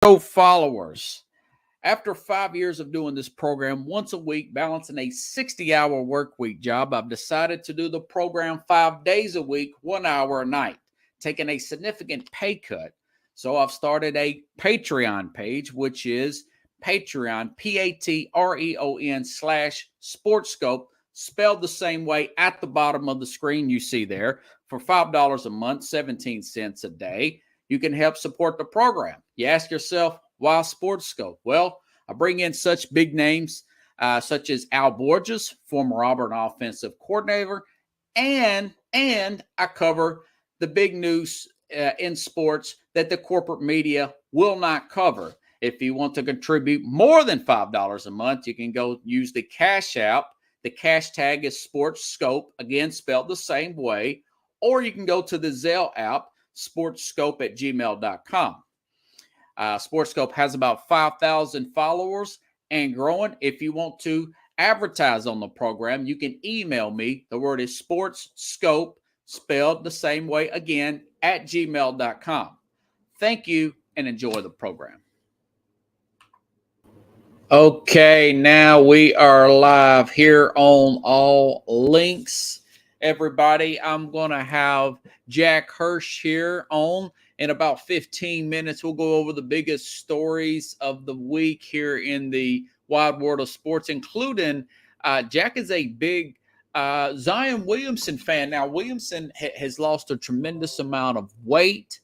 Followers. After 5 years of doing this program once a week, balancing a 60-hour work week job, I've decided to do the program 5 days a week, 1 hour a night, taking a significant pay cut. So I've started a Patreon page, which is Patreon, Patreon/SportsScope, spelled the same way at the bottom of the screen you see there, for $5 a month, 17 cents a day. You can help support the program. You ask yourself, why Sports Scope? Well, I bring in such big names such as Al Borges, former Auburn offensive coordinator, and I cover the big news in sports that the corporate media will not cover. If you want to contribute more than $5 a month, you can go use the Cash App. The cash tag is Sports Scope, again spelled the same way, or you can go to the Zelle app, sportscope@gmail.com. SportsScope has about 5,000 followers and growing. If you want to advertise on the program, you can email me. The word is SportsScope, spelled the same way again, @gmail.com. Thank you and enjoy the program. Okay, now we are live here on All Links. Everybody, I'm going to have Jack Hirsch here on. In about 15 minutes, we'll go over the biggest stories of the week here in the wide world of sports, including Jack is a big Zion Williamson fan. Now, Williamson has lost a tremendous amount of weight,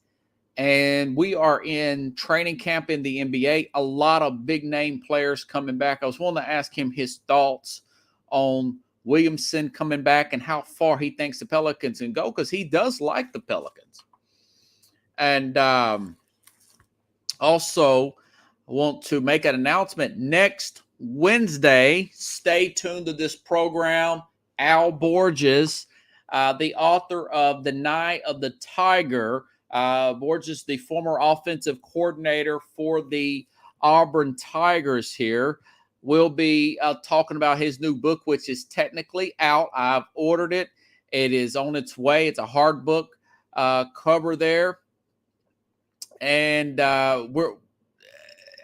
and we are in training camp in the NBA. A lot of big name players coming back. I was wanting to ask him his thoughts on Williamson coming back and how far he thinks the Pelicans can go, because he does like the Pelicans. And also, I want to make an announcement. Next Wednesday, stay tuned to this program. Al Borges, the author of The Night of the Tiger, Borges, the former offensive coordinator for the Auburn Tigers here, will be talking about his new book, which is technically out. I've ordered it. It is on its way. It's a hard book cover there. And I'm going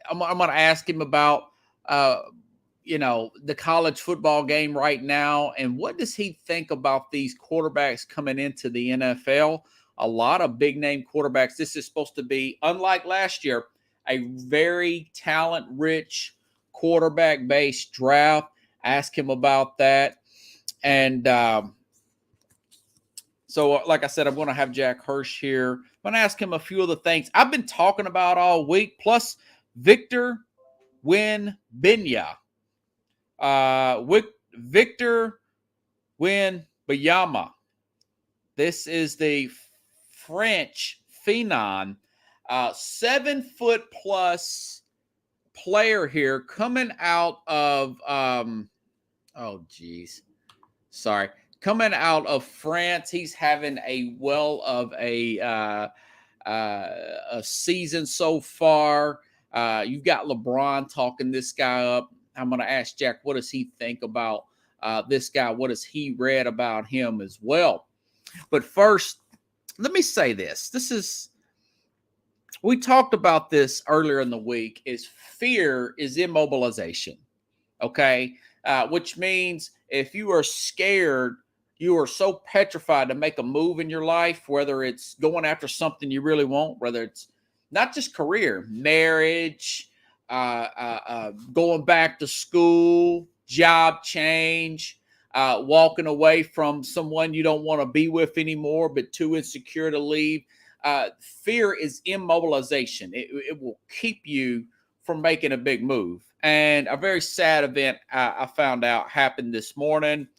to ask him about, the college football game right now, and what does he think about these quarterbacks coming into the NFL? A lot of big name quarterbacks. This is supposed to be, unlike last year, a very talent-rich quarterback-based draft. Ask him about that. And so, like I said, I'm going to have Jack Hirsch here. I'm going to ask him a few of the things I've been talking about all week, plus Victor Wembanyama. Victor Wembanyama. This is the French phenom, 7 foot plus player here, coming out of coming out of France. He's having a season so far. You've got LeBron talking this guy up. I'm going to ask Jack, what does he think about this guy? What has he read about him as well? But first, let me say this. We talked about this earlier in the week, is fear is immobilization, okay? Which means if you are scared, you are so petrified to make a move in your life, whether it's going after something you really want, whether it's not just career, marriage, going back to school, job change, walking away from someone you don't want to be with anymore, but too insecure to leave. Fear is immobilization. It will keep you from making a big move. And a very sad event I found out happened this morning.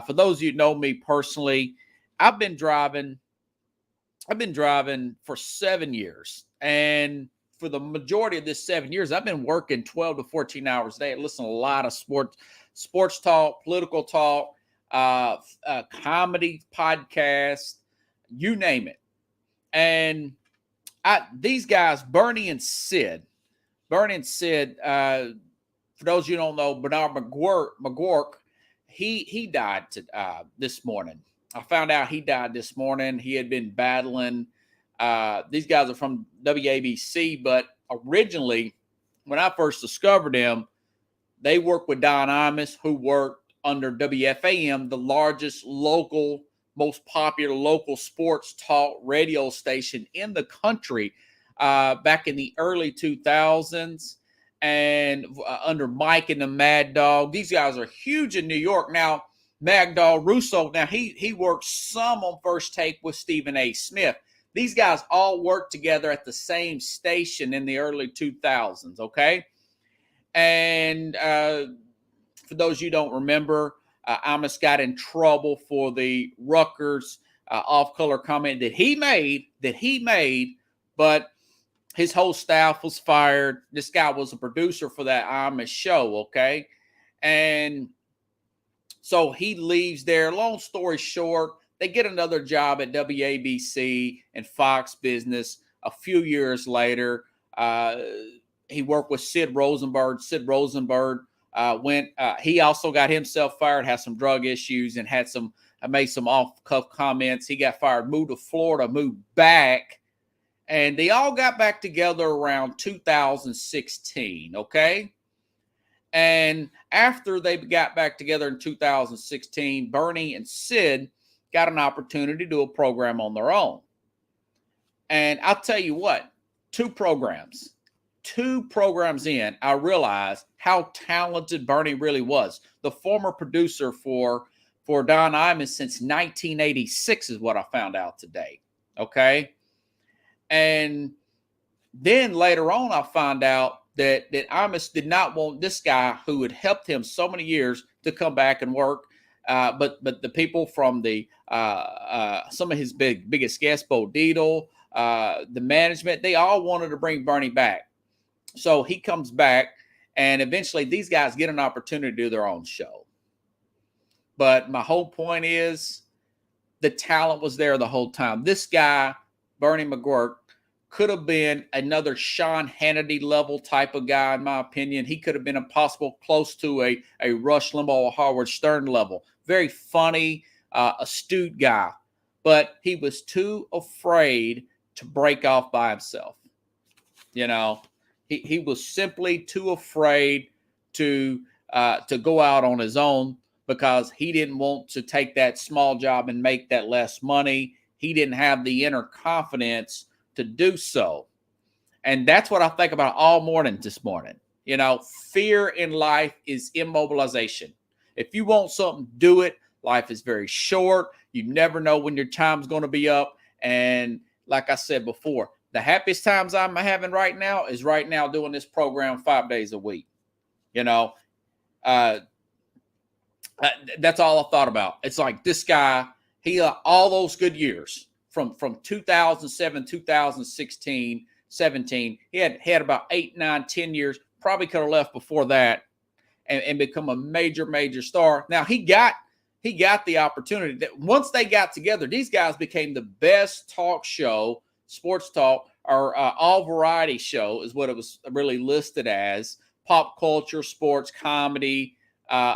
For those of you who know me personally, I've been driving for 7 years. And for the majority of this 7 years, I've been working 12 to 14 hours a day. I listen to a lot of sports talk, political talk, comedy podcasts, you name it. And these guys, Bernie and Sid, for those you don't know, Bernard McGuirk, he died this morning. I found out he died this morning. He had been battling. These guys are from WABC, but originally, when I first discovered them, they worked with Don Imus, who worked under WFAM, the largest local, most popular local sports talk radio station in the country, back in the early 2000s, and under Mike and the Mad Dog. These guys are huge in New York. Now, Mad Dog Russo, now he worked some on First Take with Stephen A. Smith. These guys all worked together at the same station in the early 2000s, okay? And for those of you who don't remember, Imus got in trouble for the Rutgers off-color comment that he made, but his whole staff was fired. This guy was a producer for that Imus show, okay? And so he leaves there. Long story short, they get another job at WABC and Fox Business a few years later. He worked with Sid Rosenberg. Sid Rosenberg he also got himself fired, had some drug issues, and made some off-cuff comments. He got fired, moved to Florida, moved back, and they all got back together around 2016, okay? And after they got back together in 2016, Bernie and Sid got an opportunity to do a program on their own. And I'll tell you what, two programs in, I realized how talented Bernie really was. The former producer for Don Imus since 1986 is what I found out today, okay? And then later on, I found out that Imus did not want this guy who had helped him so many years to come back and work. But the people from some of his biggest guests, Bo Dietl, the management, they all wanted to bring Bernie back. So he comes back, and eventually these guys get an opportunity to do their own show. But my whole point is the talent was there the whole time. This guy, Bernie McGuirk, could have been another Sean Hannity level type of guy, in my opinion. He could have been impossible close to a Rush Limbaugh or Howard Stern level. Very funny, astute guy. But he was too afraid to break off by himself. You know, he was simply too afraid to go out on his own because he didn't want to take that small job and make that less money. He didn't have the inner confidence to do so. And that's what I think about all morning this morning. You know, fear in life is immobilization. If you want something, do it. Life is very short. You never know when your time's going to be up. And like I said before, the happiest times I'm having right now is right now doing this program 5 days a week. You know, that's all I thought about. It's like this guy, he all those good years from 2007, 2016, 17, he had about 8, 9, 10 years, probably could have left before that and become a major star. Now he got the opportunity that once they got together, these guys became the best talk show, sports talk, or all variety show is what it was really listed as. Pop culture, sports, comedy,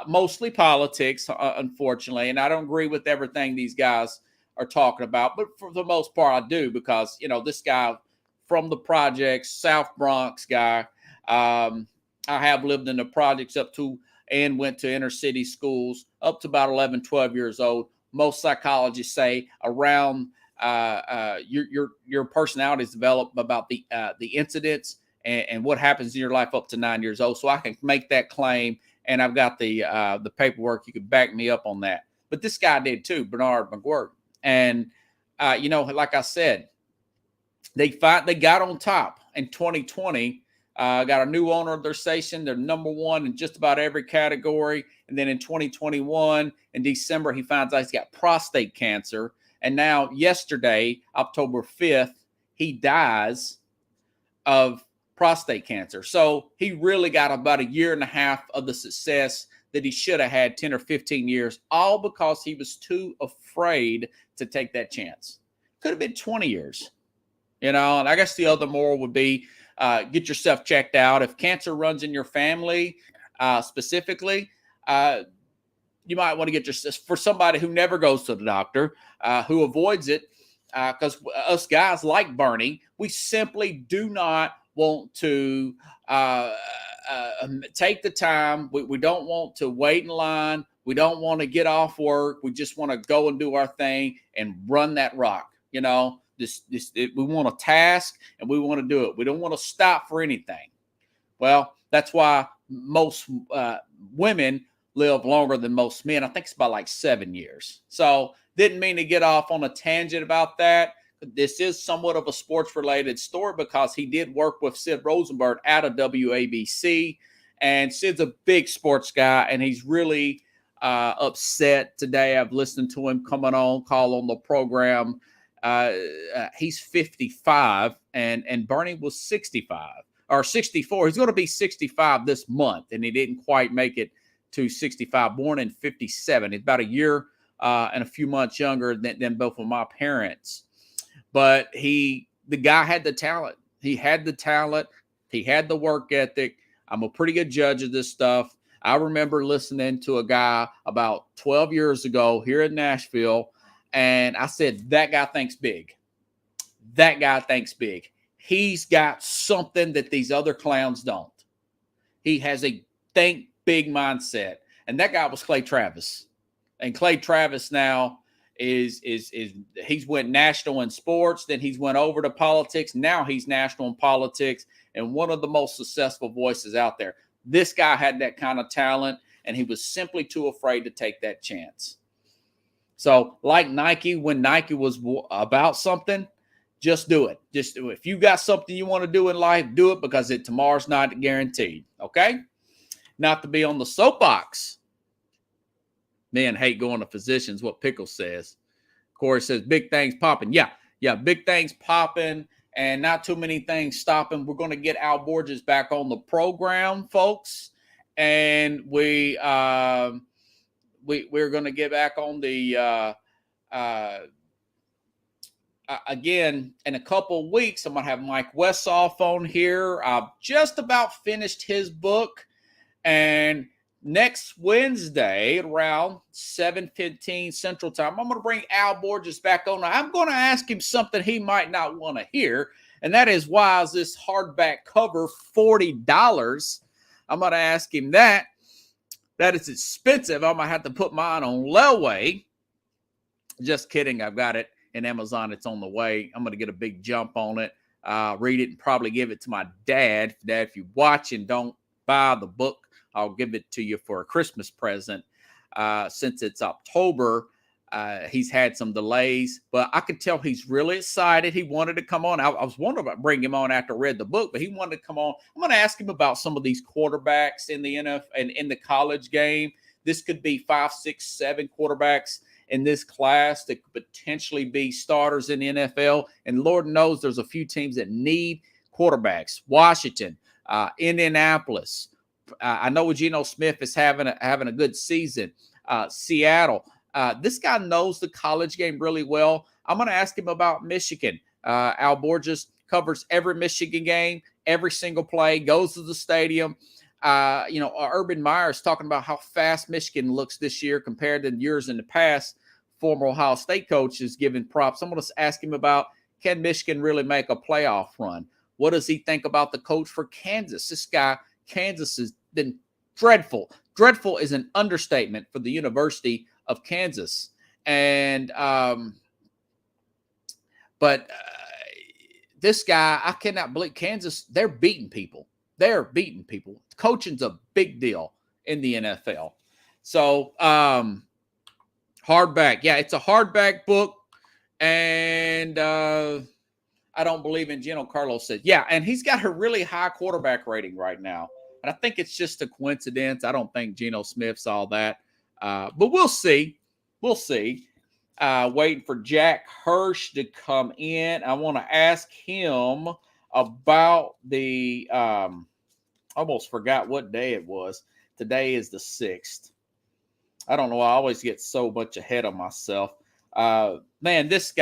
mostly politics, unfortunately. And I don't agree with everything these guys are talking about, but for the most part I do, because, you know, this guy from the projects, South Bronx guy, I have lived in the projects up to and went to inner city schools up to about 11, 12 years old. Most psychologists say around your personality is developed about the incidents and what happens in your life up to 9 years old. So I can make that claim, and I've got the paperwork. You can back me up on that. But this guy did too, Bernard McGuirk. And you know, like I said, they got on top in 2020. Got a new owner of their station. They're number one in just about every category. And then in 2021, in December, he finds out he's got prostate cancer. And now yesterday, October 5th, he dies of prostate cancer. So he really got about a year and a half of the success that he should have had 10 or 15 years, all because he was too afraid to take that chance. Could have been 20 years, you know. And I guess the other moral would be get yourself checked out. If cancer runs in your family specifically, you might want to get yourself, for somebody who never goes to the doctor, who avoids it, because us guys like Bernie, we simply do not want to take the time. We don't want to wait in line. We don't want to get off work. We just want to go and do our thing and run that rock. You know, we want a task and we want to do it. We don't want to stop for anything. Well, that's why most women live longer than most men. I think it's about like 7 years. So didn't mean to get off on a tangent about that. This is somewhat of a sports related story because he did work with Sid Rosenberg out of WABC. And Sid's a big sports guy, and he's really upset today. I've listened to him call on the program. He's 55, and Bernie was 65 or 64. He's going to be 65 this month, and he didn't quite make it to 65. Born in 57. He's about a year and a few months younger than both of my parents. But the guy had the talent. He had the talent. He had the work ethic. I'm a pretty good judge of this stuff. I remember listening to a guy about 12 years ago here in Nashville, and I said, that guy thinks big. That guy thinks big. He's got something that these other clowns don't. He has a think big mindset. And that guy was Clay Travis. And Clay Travis now is he's went national in sports, then he's went over to politics. Now he's national in politics and one of the most successful voices out there. This guy had that kind of talent, and he was simply too afraid to take that chance. So like Nike, when Nike was about something, just do it. Just do it. If you got something you want to do in life, do it, because tomorrow's not guaranteed. Okay? Not to be on the soapbox. Men hate going to physicians, what Pickle says. Corey says, big things popping. Yeah, big things popping and not too many things stopping. We're going to get Al Borges back on the program, folks. And we're going to get back on the again in a couple of weeks. I'm going to have Mike Westhoff on here. I've just about finished his book. And next Wednesday around 7:15 Central Time, I'm going to bring Al Borges back on. I'm going to ask him something he might not want to hear, and that is, why is this hardback cover $40? I'm going to ask him that. That is expensive. I'm going to have to put mine on layaway. Just kidding. I've got it in Amazon. It's on the way. I'm going to get a big jump on it, read it, and probably give it to my dad. Dad, if you watch and don't buy the book, I'll give it to you for a Christmas present. Since it's October, he's had some delays, but I could tell he's really excited. He wanted to come on. I was wondering about bringing him on after I read the book, but he wanted to come on. I'm going to ask him about some of these quarterbacks in the NFL and in the college game. This could be 5, 6, 7 quarterbacks in this class that could potentially be starters in the NFL. And Lord knows there's a few teams that need quarterbacks. Washington, Indianapolis. I know Geno Smith is having a good season. Seattle. This guy knows the college game really well. I'm going to ask him about Michigan. Al Borges covers every Michigan game, every single play, goes to the stadium. Urban Meyer is talking about how fast Michigan looks this year compared to years in the past. Former Ohio State coach is giving props. I'm going to ask him about, can Michigan really make a playoff run? What does he think about the coach for Kansas? This guy, Kansas, has been dreadful. Dreadful is an understatement for the University of Kansas. And, this guy, I cannot believe Kansas, they're beating people. They're beating people. Coaching's a big deal in the NFL. So, hardback. Yeah, it's a hardback book. And, I don't believe in Gino Carlos said. Yeah, and he's got a really high quarterback rating right now. And I think it's just a coincidence. I don't think Geno Smith saw that. But we'll see. We'll see. Waiting for Jack Hirsch to come in. I want to ask him about the almost forgot what day it was. Today is the 6th. I don't know. I always get so much ahead of myself. Man, this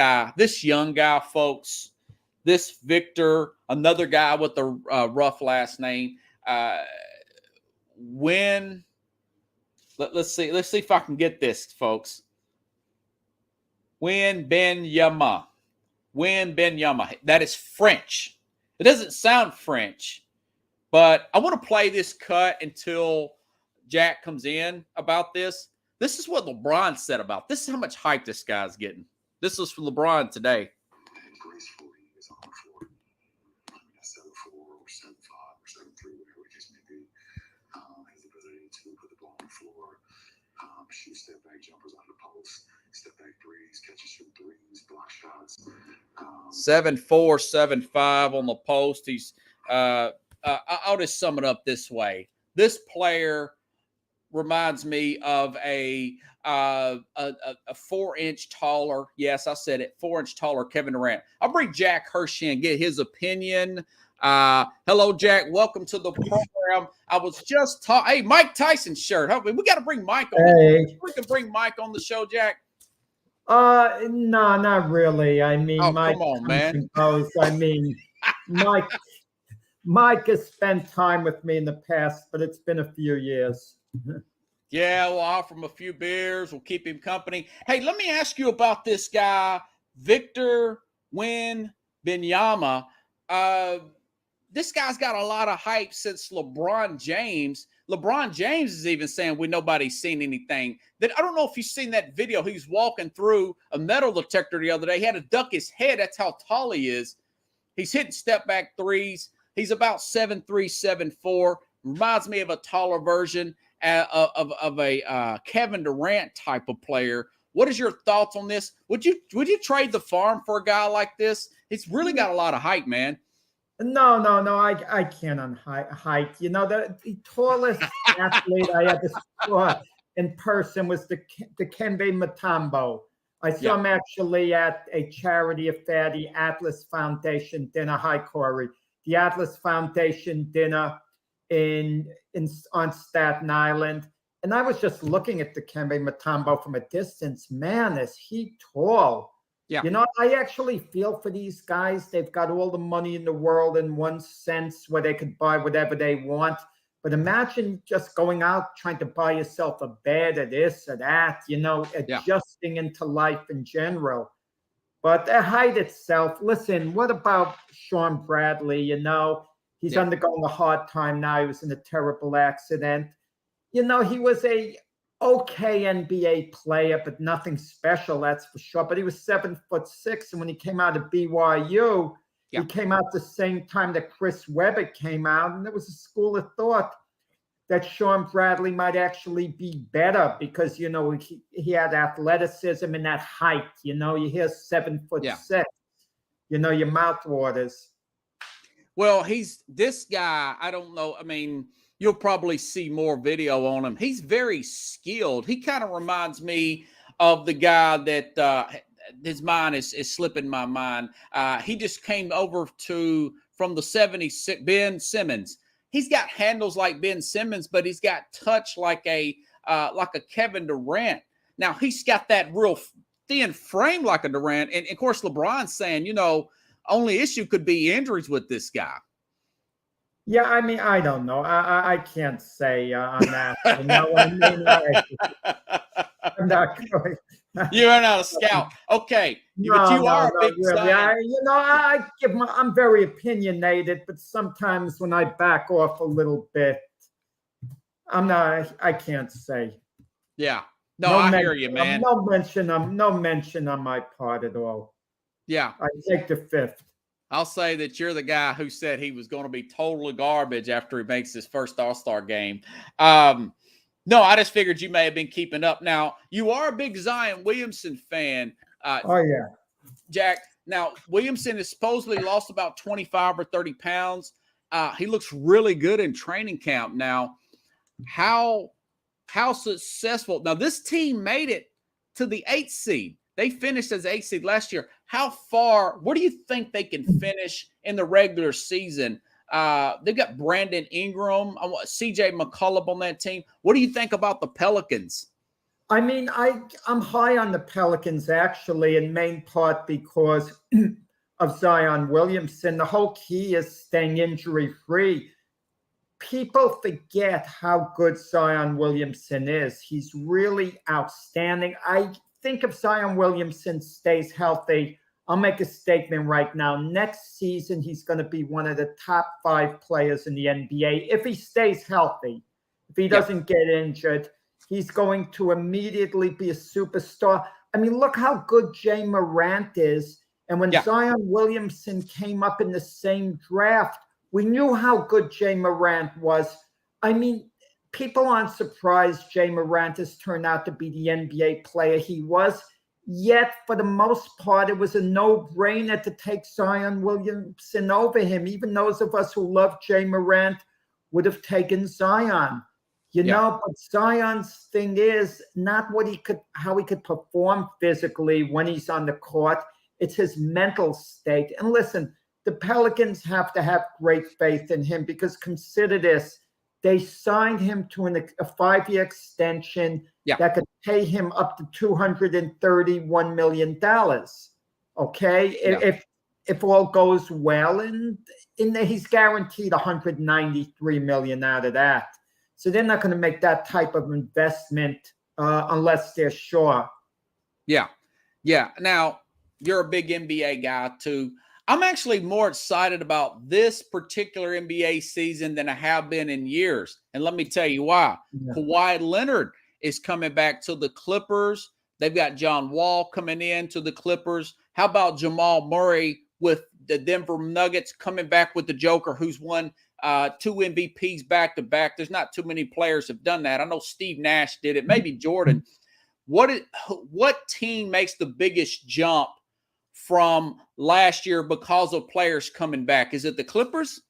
young guy, folks, this Victor, another guy with a rough last name. Let's see if I can get this, folks. Wembanyama. That is French. It doesn't sound French, but I want to play this cut until Jack comes in about this. This is what LeBron said about this. Is how much hype this guy's getting. This was for LeBron today. Gracefully is on the floor. 7-4 or 7-5 or 7-3, whatever the case may be. His ability to put the ball on the floor, shoot step back jumpers on the post, step back threes, catch and shoot threes, block shots. 7-4, 7-5 on the post. He's I'll just sum it up this way. This player reminds me of a 4-inch taller. Yes, I said it. 4-inch taller Kevin Durant. I'll bring Jack Hershey and get his opinion. Hello, Jack. Welcome to the program. I was just talking. Hey, Mike Tyson shirt. We got to bring Mike on. Hey. We can bring Mike on the show, Jack. No, not really. I mean, Mike, come on, man. I mean, Mike has spent time with me in the past, but it's been a few years. Yeah, we'll offer him a few beers. We'll keep him company. Hey, let me ask you about this guy, Victor Wembanyama. This guy's got a lot of hype since LeBron James. LeBron James is even saying nobody's seen anything. That I don't know if you've seen that video. He was walking through a metal detector the other day. He had to duck his head. That's how tall he is. He's hitting step back threes. He's about 7'3", 7'4". Reminds me of a taller version of a Kevin Durant type of player. What is your thoughts on this? Would you trade the farm for a guy like this? He's really got a lot of hype, man. No. I can't on height. You know, the tallest athlete I ever saw in person was the Dikembe Mutombo. I saw him actually at a charity affair, the Atlas Foundation dinner. Hi, Corey. The Atlas Foundation dinner on Staten Island. And I was just looking at Dikembe Mutombo from a distance. Man, is he tall. Yeah. You know, I actually feel for these guys. They've got all the money in the world in one sense where they could buy whatever they want. But imagine just going out trying to buy yourself a bed or this or that, you know, adjusting into life in general. But the height itself, listen, what about Sean Bradley? You know, he's undergoing a hard time now. He was in a terrible accident. You know, he was a okay NBA player, but nothing special, that's for sure. But he was 7'6", and when he came out of BYU, he came out the same time that Chris Webber came out, and there was a school of thought that Sean Bradley might actually be better because, you know, he had athleticism and that height. You know, you hear 7'6", you know, your mouth waters. Well, this guy, I don't know. I mean, you'll probably see more video on him. He's very skilled. He kind of reminds me of the guy that his mind is slipping my mind. He just came over from the 76, Ben Simmons. He's got handles like Ben Simmons, but he's got touch like a Kevin Durant. Now, he's got that real thin frame like a Durant. And, of course, LeBron's saying, you know, only issue could be injuries with this guy. Yeah, I mean, I don't know. I can't say on that. You know what I mean? I'm not going. You're not a scout. Okay. But you are a big really. I'm very opinionated, but sometimes when I back off a little bit, I can't say. Yeah. No, I hear you, man. No mention on my part at all. Yeah. I take the fifth. I'll say that you're the guy who said he was going to be totally garbage after he makes his first All-Star game. No, I just figured you may have been keeping up. Now, you are a big Zion Williamson fan. Jack. Now, Williamson has supposedly lost about 25 or 30 pounds. He looks really good in training camp. Now, how successful? Now, this team made it to the 8th seed. They finished as 8th seed last year. Where do you think they can finish in the regular season? They've got Brandon Ingram, CJ McCollum on that team. What do you think about the Pelicans? I mean, I'm high on the Pelicans, actually, in main part because of Zion Williamson. The whole key is staying injury-free. People forget how good Zion Williamson is. He's really outstanding. I think if Zion Williamson stays healthy, I'll make a statement right now. Next season, he's going to be one of the top 5 players in the NBA if he stays healthy. If he doesn't get injured, he's going to immediately be a superstar. I mean, look how good Jay Morant is. And when Zion Williamson came up in the same draft, we knew how good Jay Morant was. I mean, people aren't surprised Jay Morant has turned out to be the NBA player he was. Yet, for the most part, it was a no-brainer to take Zion Williamson over him. Even those of us who love Jay Morant would have taken Zion. You know, but Zion's thing is not how he could perform physically when he's on the court. It's his mental state. And listen, the Pelicans have to have great faith in him because consider this. They signed him to a 5-year extension that could pay him up to $231 million. Okay? If all goes well, and he's guaranteed $193 million out of that. So they're not going to make that type of investment unless they're sure. Yeah. Now, you're a big NBA guy too. I'm actually more excited about this particular NBA season than I have been in years. And let me tell you why. Kawhi Leonard is coming back to the Clippers. They've got John Wall coming in to the Clippers. How about Jamal Murray with the Denver Nuggets coming back with the Joker, who's won 2 MVPs back-to-back? There's not too many players have done that. I know Steve Nash did it, maybe Jordan. What team makes the biggest jump from last year because of players coming back? Is it the Clippers?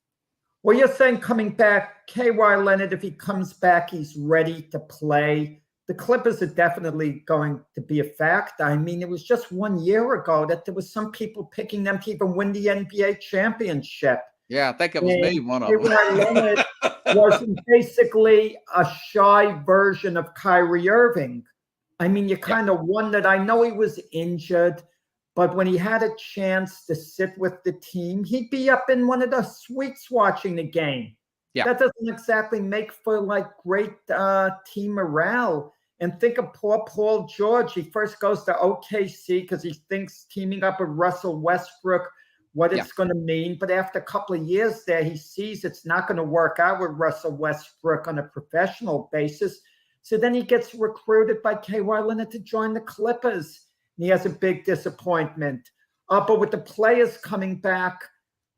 Well, you're saying coming back, Kawhi Leonard, if he comes back, he's ready to play. The Clippers are definitely going to be a fact. I mean, it was just 1 year ago that there was some people picking them to even win the NBA championship. Yeah, I think it was me, one of them. Kawhi Leonard was basically a shy version of Kyrie Irving. I mean, you kind of wondered. I know he was injured, but when he had a chance to sit with the team, he'd be up in one of the suites watching the game. That doesn't exactly make for like great team morale. And think of poor Paul George. He first goes to OKC because he thinks teaming up with Russell Westbrook, what it's going to mean. But after a couple of years there, he sees it's not going to work out with Russell Westbrook on a professional basis. So then he gets recruited by Kawhi Leonard to join the Clippers. And he has a big disappointment. But with the players coming back,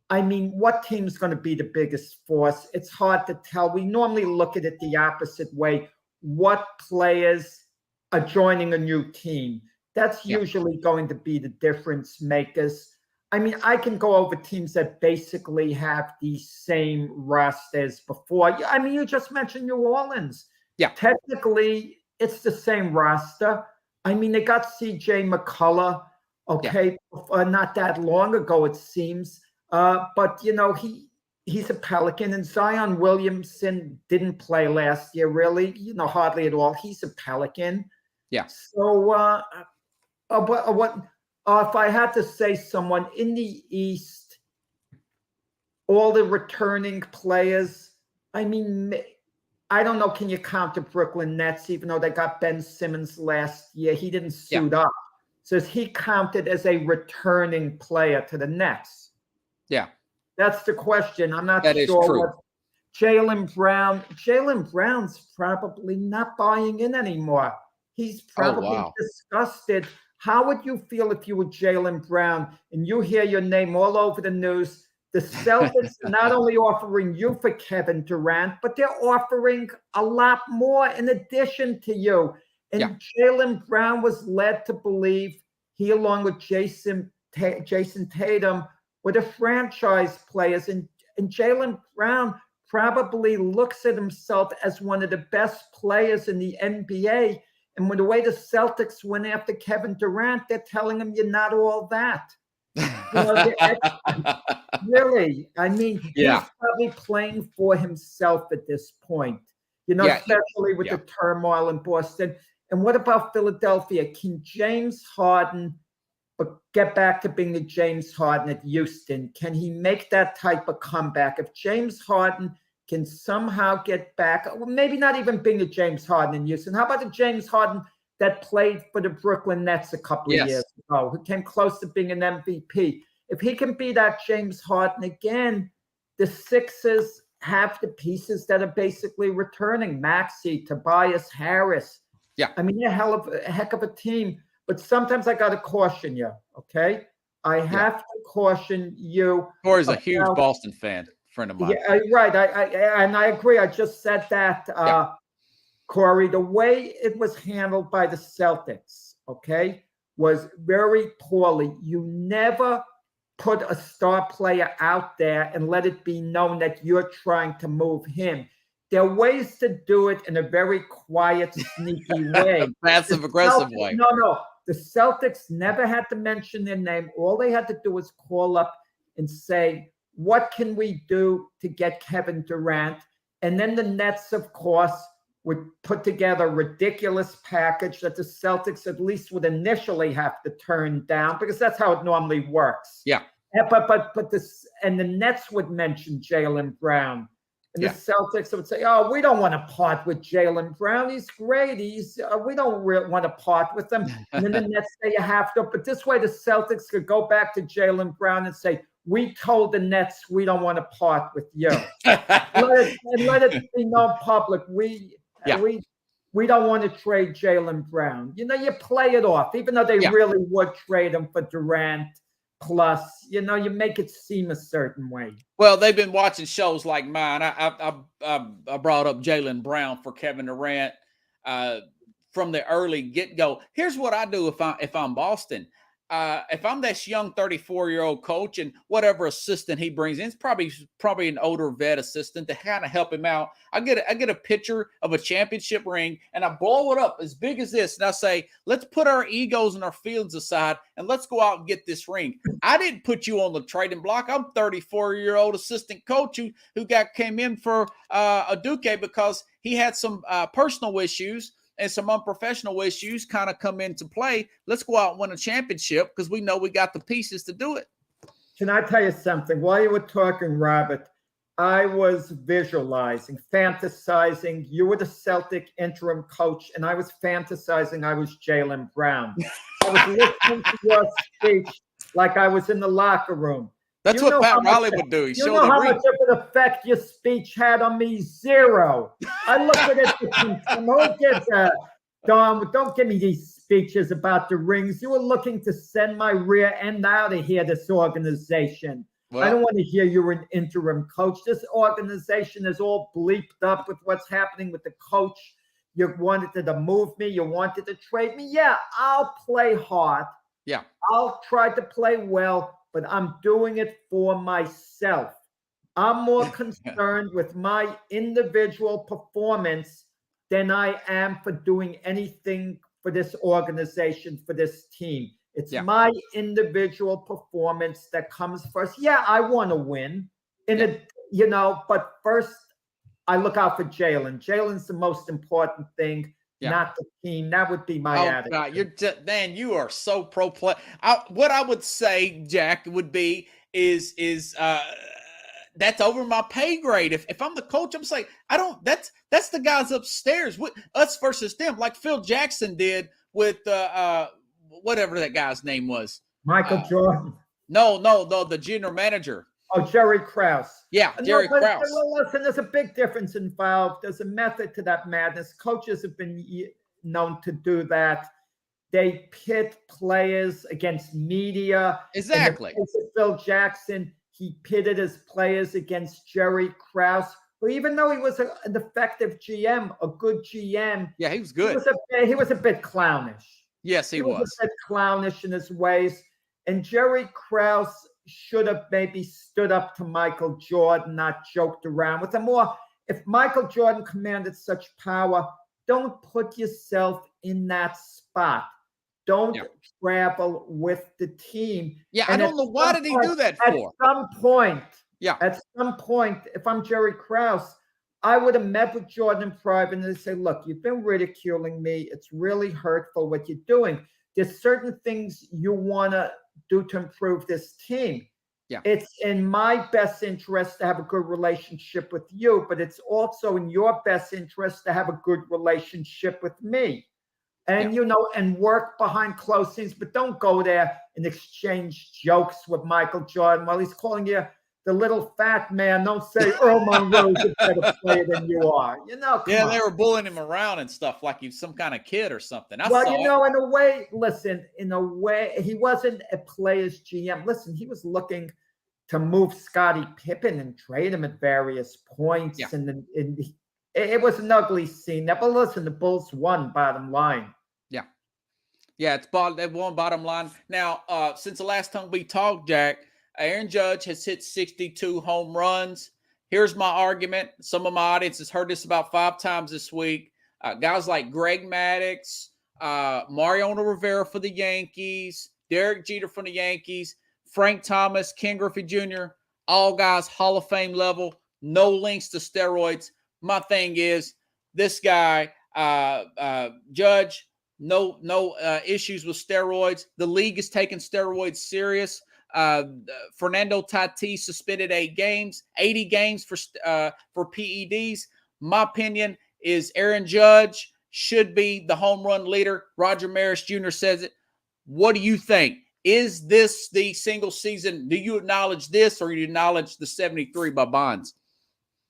I mean, what team's going to be the biggest force? It's hard to tell. We normally look at it the opposite way. What players are joining a new team? That's usually going to be the difference makers. I mean, I can go over teams that basically have the same rosters before. I mean, you just mentioned New Orleans. Technically, it's the same roster. I mean, they got CJ McCullough, not that long ago, it seems. But, you know, he's a Pelican, and Zion Williamson didn't play last year, really, you know, hardly at all. He's a Pelican. So if I had to say someone in the East, all the returning players, I mean, I don't know, can you count the Brooklyn Nets, even though they got Ben Simmons last year? He didn't suit up. So is he counted as a returning player to the Nets? That's the question. I'm not sure what Jaylen Brown's probably not buying in anymore. He's probably disgusted. How would you feel if you were Jaylen Brown and you hear your name all over the news? The Celtics are not only offering you for Kevin Durant, but they're offering a lot more in addition to you. And Jaylen Brown was led to believe he, along with Jason Tatum, were the franchise players. And Jaylen Brown probably looks at himself as one of the best players in the NBA. And with the way the Celtics went after Kevin Durant, they're telling him you're not all that. You know, really, I mean, he's probably playing for himself at this point, you know, especially with the turmoil in Boston. And what about Philadelphia? Can James Harden get back to being the James Harden at Houston? Can he make that type of comeback? If James Harden can somehow get back, maybe not even being the James Harden in Houston. How about the James Harden that played for the Brooklyn Nets a couple of years ago, who came close to being an MVP. If he can be that James Harden again, the Sixers have the pieces that are basically returning. Maxey, Tobias Harris. Yeah. I mean, a heck of a team. But sometimes I got to caution you, okay? I have to caution you. Corey's a huge Boston fan, friend of mine. Yeah, right. I agree. I just said that, Corey. The way it was handled by the Celtics, okay, was very poorly. You never put a star player out there and let it be known that you're trying to move him. There are ways to do it in a very quiet, sneaky way. Passive-aggressive way. No. The Celtics never had to mention their name. All they had to do was call up and say, what can we do to get Kevin Durant? And then the Nets, of course, would put together a ridiculous package that the Celtics at least would initially have to turn down, because that's how it normally works. Yeah. But the Nets would mention Jaylen Brown. And the Celtics would say, "Oh, we don't want to part with Jaylen Brown. He's great. We don't want to part with him." And then the Nets say you have to. But this way, the Celtics could go back to Jaylen Brown and say, "We told the Nets we don't want to part with you." let it be known public. We don't want to trade Jaylen Brown. You play it off, even though they really would trade him for Durant. Plus, you make it seem a certain way. Well, they've been watching shows like mine. I brought up Jaylen Brown for Kevin Durant from the early get-go. Here's what I do if I'm Boston. If I'm this young 34-year-old coach and whatever assistant he brings in, it's probably an older vet assistant to kind of help him out. I get a picture of a championship ring and I blow it up as big as this, and I say, let's put our egos and our feelings aside and let's go out and get this ring. I didn't put you on the trading block. I'm 34-year-old assistant coach who came in for Aduke because he had some personal issues and some unprofessional issues kind of come into play. Let's go out and win a championship because we know we got the pieces to do it. Can I tell you something? While you were talking, Robert, I was visualizing, fantasizing. You were the Celtic interim coach, and I was fantasizing I was Jaylen Brown. I was listening to your speech like I was in the locker room. That's what Pat Riley would do. You know how much of an effect your speech had on me? Zero. I looked at it. Don, don't give me these speeches about the rings. You were looking to send my rear end out of here, this organization. Well, I don't want to hear you're an interim coach. This organization is all bleeped up with what's happening with the coach. You wanted to move me. You wanted to trade me. Yeah, I'll play hard. Yeah. I'll try to play well, but I'm doing it for myself. I'm more concerned with my individual performance than I am for doing anything for this organization, for this team. It's my individual performance that comes first. Yeah, I want to win, but first I look out for Jaylen. Jaylen's the most important thing. Not the team. That would be my attitude. God, you are so pro play. What I would say, Jack, would be is that's over my pay grade. If I'm the coach, I'm saying that's the guys upstairs. Us versus them, like Phil Jackson did with whatever that guy's name was. Michael Jordan. No, the general manager. Oh, Jerry Krause. Yeah, Jerry Krause. Well, listen, there's a big difference involved. There's a method to that madness. Coaches have been known to do that. They pit players against media. Exactly. Phil Jackson, he pitted his players against Jerry Krause, who, even though he was an effective GM, a good GM. Yeah, he was good. He was a bit clownish. Yes, he was. A bit clownish in his ways. And Jerry Krause should have maybe stood up to Michael Jordan, not joked around with him. Or if Michael Jordan commanded such power, don't put yourself in that spot. Don't travel with the team. Yeah, I don't know why did he do that for? At some point, if I'm Jerry Krause, I would have met with Jordan in private and say, look, you've been ridiculing me. It's really hurtful what you're doing. There's certain things you want to do to improve this team. Yeah. It's in my best interest to have a good relationship with you, but it's also in your best interest to have a good relationship with me. and and work behind closed scenes, but don't go there and exchange jokes with Michael Jordan while he's calling you the little fat man. Don't say Earl Monroe's a better player than you are. Come Yeah, on. they were bullying him around and stuff like he's some kind of kid or something. Well, in a way, listen, he wasn't a player's GM. Listen, he was looking to move Scottie Pippen and trade him at various points. Yeah. And it was an ugly scene. But listen, the Bulls won, bottom line. Yeah, they won bottom line. Now, since the last time we talked, Jack, Aaron Judge has hit 62 home runs. Here's my argument. Some of my audience has heard this about 5 times this week. Guys like Greg Maddux, Mariano Rivera for the Yankees, Derek Jeter from the Yankees, Frank Thomas, Ken Griffey Jr., all guys Hall of Fame level, no links to steroids. My thing is, this guy, Judge, no issues with steroids. The league is taking steroids serious. Fernando Tatis suspended 80 games for PEDs. My opinion is Aaron Judge should be the home run leader. Roger Maris Jr. says it. What do you think? Is this the single season? Do you acknowledge this, or you acknowledge the 73 by Bonds?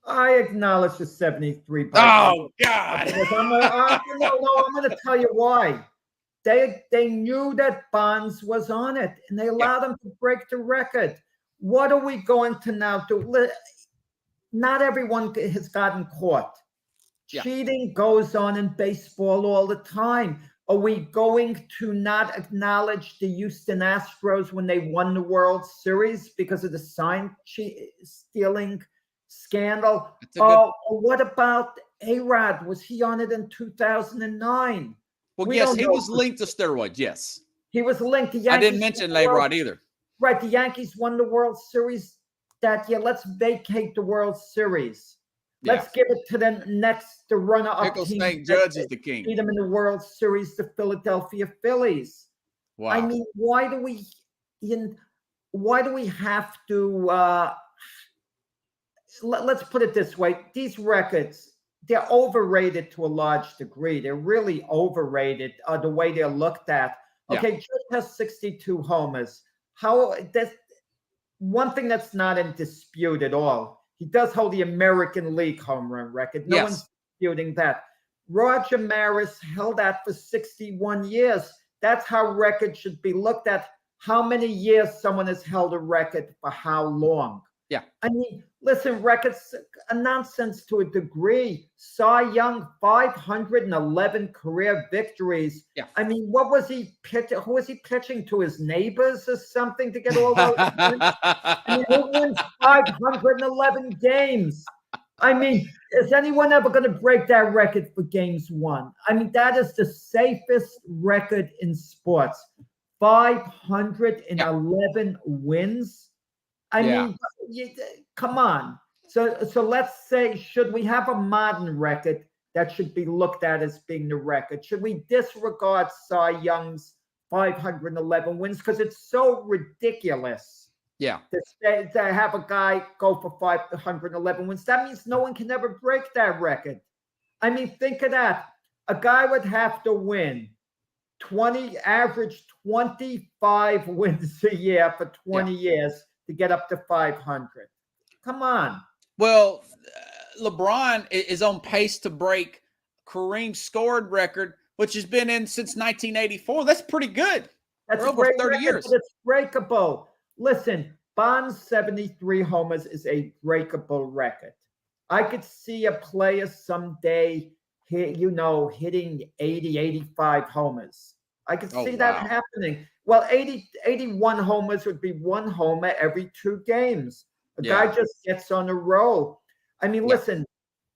I acknowledge the 73 by Bonds. God. I'm going to tell you why. They knew that Bonds was on it, and they allowed him to break the record. What are we going to now do? Not everyone has gotten caught. Cheating goes on in baseball all the time. Are we going to not acknowledge the Houston Astros when they won the World Series because of the sign stealing scandal? What about A-Rod? Was he on it in 2009? Well, yes, he was linked to steroids, yes. He was linked. I didn't mention A-Rod either. Right, the Yankees won the World Series that year. Let's vacate the World Series. Let's give it to the runner-up Pickle team. Snake Judge is the king. Beat them in the World Series, the Philadelphia Phillies. Wow. I mean, why do we have to let's put it this way. These records, they're overrated to a large degree. They're really overrated the way they're looked at. Okay, Judge has 62 homers. That's one thing that's not in dispute at all. He does hold the American League home run record. No one's disputing that. Roger Maris held that for 61 years. That's how records should be looked at. How many years someone has held a record for how long? Yeah. I mean, listen, records are nonsense to a degree. Cy Young, 511 career victories. Yeah. I mean, what was he pitching? Who was he pitching to? His neighbors or something to get all those wins? I mean, who wins 511 games? I mean, is anyone ever going to break that record for games won? I mean, that is the safest record in sports. 511 wins. I mean, come on. So let's say, should we have a modern record that should be looked at as being the record? Should we disregard Cy Young's 511 wins? Because it's so ridiculous. Yeah. To have a guy go for 511 wins. That means no one can ever break that record. I mean, think of that. A guy would have to win average 25 wins a year for 20 years to get up to 500. Come on. Well, LeBron is on pace to break Kareem's scored record, which has been in since 1984. That's pretty good. That's over 30 years. But it's breakable. Listen, Bonds' 73 homers is a breakable record. I could see a player someday, hitting 80, 85 homers. I could see that happening. Well, 81 homers would be one homer every 2 games. A guy just gets on a roll. I mean, listen,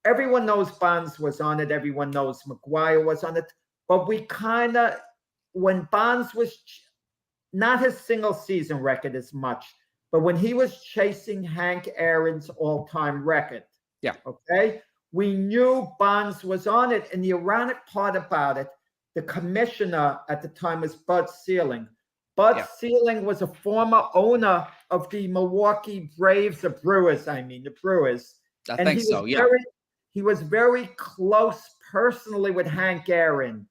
everyone knows Bonds was on it. Everyone knows McGwire was on it. But we when Bonds was not his single season record as much, but when he was chasing Hank Aaron's all-time record, we knew Bonds was on it. And the ironic part about it, the commissioner at the time was Bud Selig. Bud Selig was a former owner of the Milwaukee Braves, the Brewers. I think so, he was very close personally with Hank Aaron.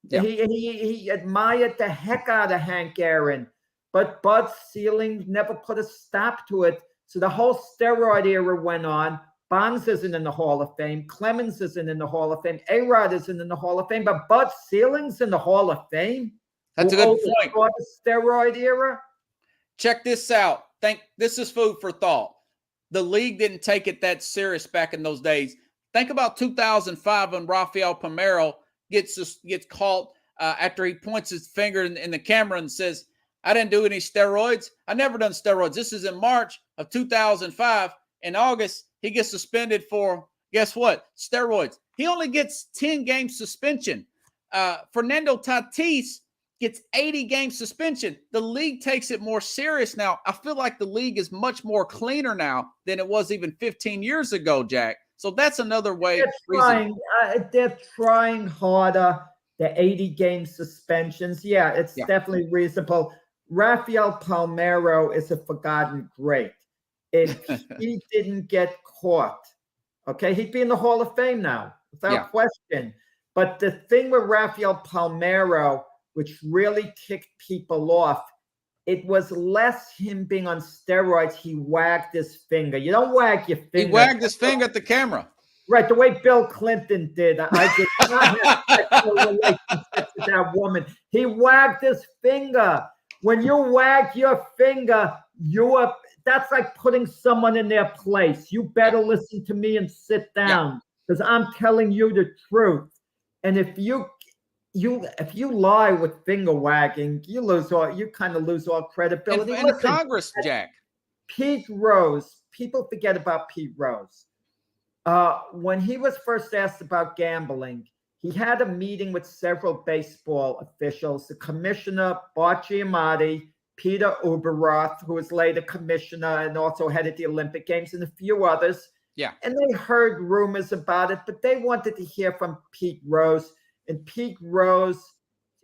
Yeah. He admired the heck out of Hank Aaron, but Bud Selig never put a stop to it. So the whole steroid era went on. Bonds isn't in the Hall of Fame. Clemens isn't in the Hall of Fame. A-Rod isn't in the Hall of Fame, but Bud Selig's in the Hall of Fame. That's a good point. The steroid era. Check this out. This is food for thought. The league didn't take it that serious back in those days. Think about 2005 when Rafael Palmeiro gets caught after he points his finger in the camera and says, "I didn't do any steroids. I never done steroids." This is in March of 2005. In August, he gets suspended for, guess what? Steroids. He only gets 10-game suspension. Fernando Tatis gets 80-game suspension. The league takes it more serious now. I feel like the league is much more cleaner now than it was even 15 years ago, Jack. So that's another way. They're trying harder. The 80-game suspensions. Yeah, it's definitely reasonable. Rafael Palmeiro is a forgotten great. If he didn't get caught, okay, he'd be in the Hall of Fame now, without question. But the thing with Rafael Palmeiro, which really ticked people off, it was less him being on steroids. He wagged his finger. You don't wag your finger. He wagged his finger at the camera. Right, the way Bill Clinton did. I did not have sexual relationship with that woman. He wagged his finger. When you wag your finger, that's like putting someone in their place. You better listen to me and sit down, because I'm telling you the truth. And if you lie with finger wagging, you kind of lose all credibility. In Congress, Jack. Pete Rose. People forget about Pete Rose. When he was first asked about gambling, he had a meeting with several baseball officials, the commissioner, Bart Giamatti, Peter Ueberroth, who was later commissioner and also headed the Olympic Games, and a few others. Yeah. And they heard rumors about it, but they wanted to hear from Pete Rose. And Pete Rose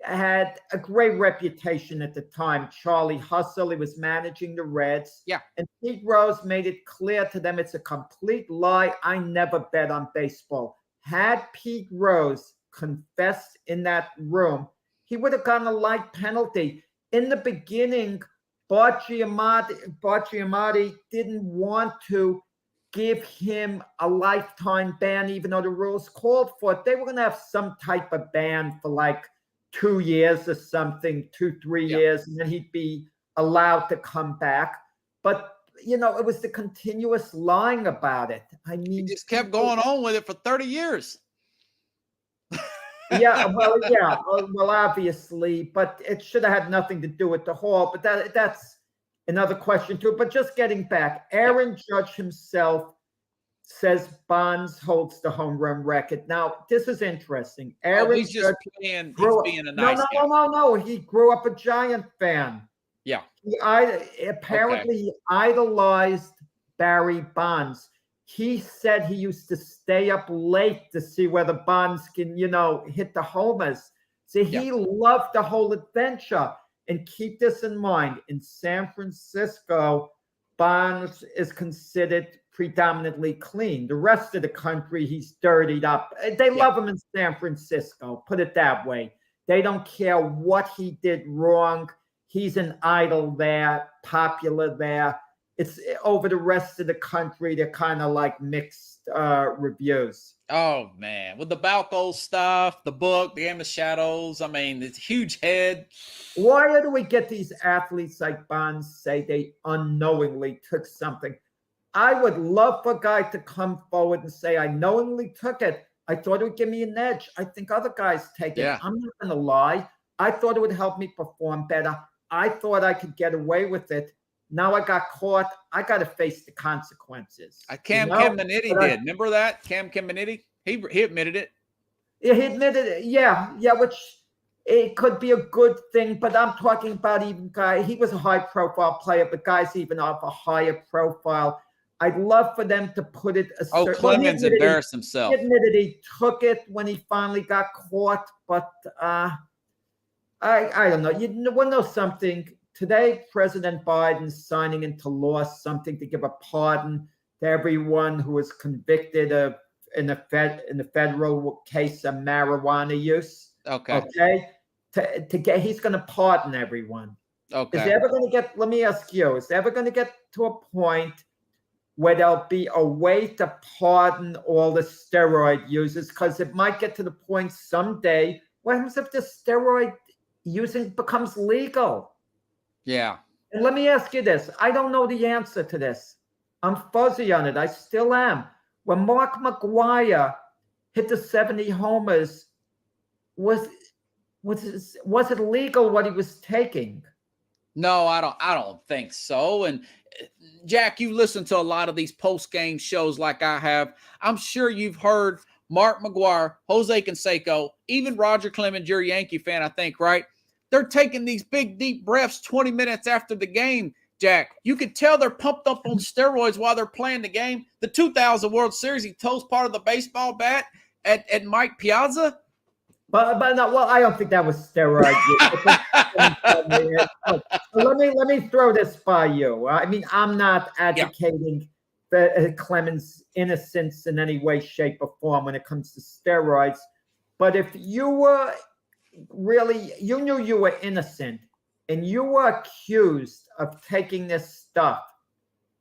had a great reputation at the time. Charlie Hustle, he was managing the Reds. Yeah. And Pete Rose made it clear to them it's a complete lie. I never bet on baseball. Had Pete Rose confessed in that room, he would have gotten a light penalty. In the beginning, Bart Giamatti didn't want to give him a lifetime ban, even though the rules called for it. They were going to have some type of ban for like 2 years or something, 2-3 years, and then he'd be allowed to come back. But, it was the continuous lying about it. I mean, he just kept going on with it for 30 years. Well, obviously, but it should have had nothing to do with the Hall. But that's another question too. But just getting back, Aaron Judge himself says Bonds holds the home run record. Now, this is interesting. Aaron he's just being a nice guy. No. He grew up a Giant fan. Yeah. He idolized Barry Bonds. He said he used to stay up late to see whether Bonds can, hit the homers. So he loved the whole adventure. And keep this in mind, in San Francisco, Bonds is considered predominantly clean. The rest of the country, he's dirtied up. They love him in San Francisco, put it that way. They don't care what he did wrong. He's an idol there, popular there. It's over the rest of the country, they're kind of like mixed reviews. Oh, man. With the Balco stuff, the book, The Game of Shadows, I mean, it's huge head. Why do we get these athletes like Bonds say they unknowingly took something? I would love for a guy to come forward and say, I knowingly took it. I thought it would give me an edge. I think other guys take it. I'm not going to lie. I thought it would help me perform better. I thought I could get away with it. Now I got caught. I got to face the consequences. Cam Caminiti did. Remember that? Cam Caminiti? He admitted it. Yeah, he admitted it. Yeah, which it could be a good thing, but I'm talking about even guy. He was a high-profile player, but guys even off a higher profile. I'd love for them to put it. Clemens embarrassed himself. He admitted he took it when he finally got caught, but I don't know. You want to know something? Today, President Biden's signing into law something to give a pardon to everyone who was convicted of in the federal case of marijuana use. Okay. Okay, to get he's going to pardon everyone. Is Okay. there ever going to get? Let me ask you: is there ever going to get to a point where there'll be a way to pardon all the steroid users? Because it might get to the point someday. What happens if the steroid using becomes legal? Yeah. And let me ask you this. I don't know the answer to this. I'm fuzzy on it. I still am. When Mark McGwire hit the 70 homers, was it legal what he was taking? No, I don't think so. And Jack, you listen to a lot of these post-game shows like I have. I'm sure you've heard Mark McGwire, Jose Canseco, even Roger Clemens, you're a Yankee fan, I think, right? They're taking these big, deep breaths 20 minutes after the game, Jack. You could tell they're pumped up on steroids while they're playing the game. The 2000 World Series, he throws part of the baseball bat at Mike Piazza. But no, well, I don't think that was steroid use. Let me throw this by you. I mean, I'm not advocating Clemens' innocence in any way, shape, or form when it comes to steroids. But if you were you knew you were innocent and you were accused of taking this stuff,